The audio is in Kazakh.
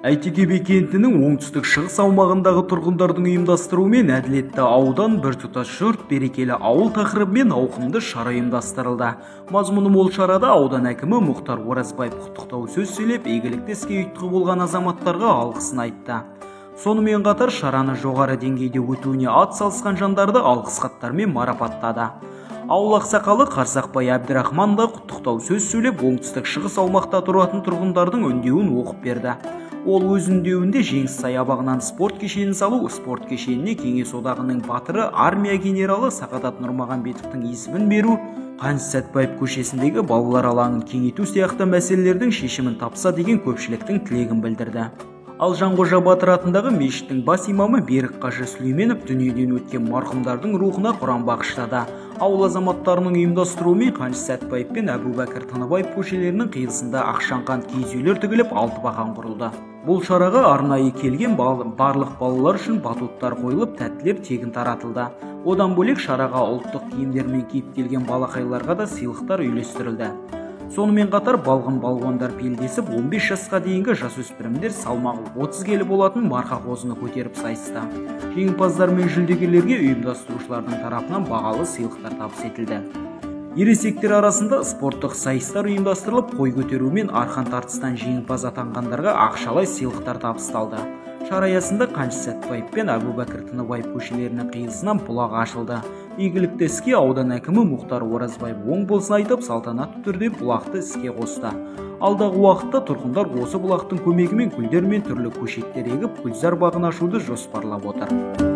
Әйтеке би кентінің оңтүстік шығыс аумағындағы тұрғындардың ұйымдастыруымен әділетті аудан біртұтас жұрт берекелі ауыл тақырыбымен ауқымды шара ұйымдастырылды. Мазмұны мол шарада аудан әкімі Мұхтар Оразбаев құттықтау сөз сөйлеп, игілікті іске ұйытқы болған азаматтарға алғысын айтты. Сонымен қатар шараны жоғары деңгейде өтуіне ат салысқан жандарды алғыс хаттармен марапаттады. Ауыл ақсақалы Қарсақбай Әбдірахман да құттықтау сөз сөйлеп, оңтүстік шығыс аумақта тұратын тұрғындардың үндеуін оқып берді. Ол өз үндеуінде Жеңіс саябағынан спорт кешенін салу, спорт кешеніне Кеңес одағының батыры армия генералы Сағадат Нұрмағанбетовтің есімін беру, Қаныш Сәтпаев көшесіндегі балалар алаңын кеңейту сияқты мәселелердің шешімін тапса деген көпшіліктің тілегін білдірді. Ал Жанқожа Батыр атындағы мешіттің бас имамы Берік Қажы Сүлейменов дүниеден өткен марқұмдардың рухына Құран бағыштады. Ауыл азаматтарының ұйымдастыруымен Қаныш Сәтпаев пен Әбубәкір Тыныбаев көшелерінің қиылысында ақшаңқан киіз үйлер тігіліп, 6 бақан құрылды. Бұл шараға арнайы келген барлық балалар үшін батуттар қойылып, тәттілер тегін таратылды. Одан бөлек шараға ұлттық киімдермен киіп келген балақайларға да сыйлықтар үйлестірілді. Сонымен қатар балғын-балуандар белдесіп, 15 жасқа дейінгі жасөспірімдер салмағы 30 келі болатын марқа қозыны көтеріп сайысты. Жеңімпаздар мен жүлдегерлерге ұйымдастырушылардың тарапынан бағалы сыйлықтар табыс етілді. Ересектер арасында спорттық сайыстар ұйымдастырылып, қой көтеру мен арқан тартыстан жеңімпаз атанғандарға ақшалай сыйлықтар табысталды. Шара аясында Қаныш Сәтпаев пен Әбубәкір Тыныбаев көшелерінің қиылысынан бұлақ ашылды. Игілікті іске аудан әкімі Мұхтар Оразбаев оң болсын айтып, салтанатты түрде бұлақты іске қосты. Алдағы уақытта тұрғындар осы бұлақтың көмегімен гүлдер мен түрлі көшеттер егіп, гүлзар бағын ашуды жоспарлап отыр.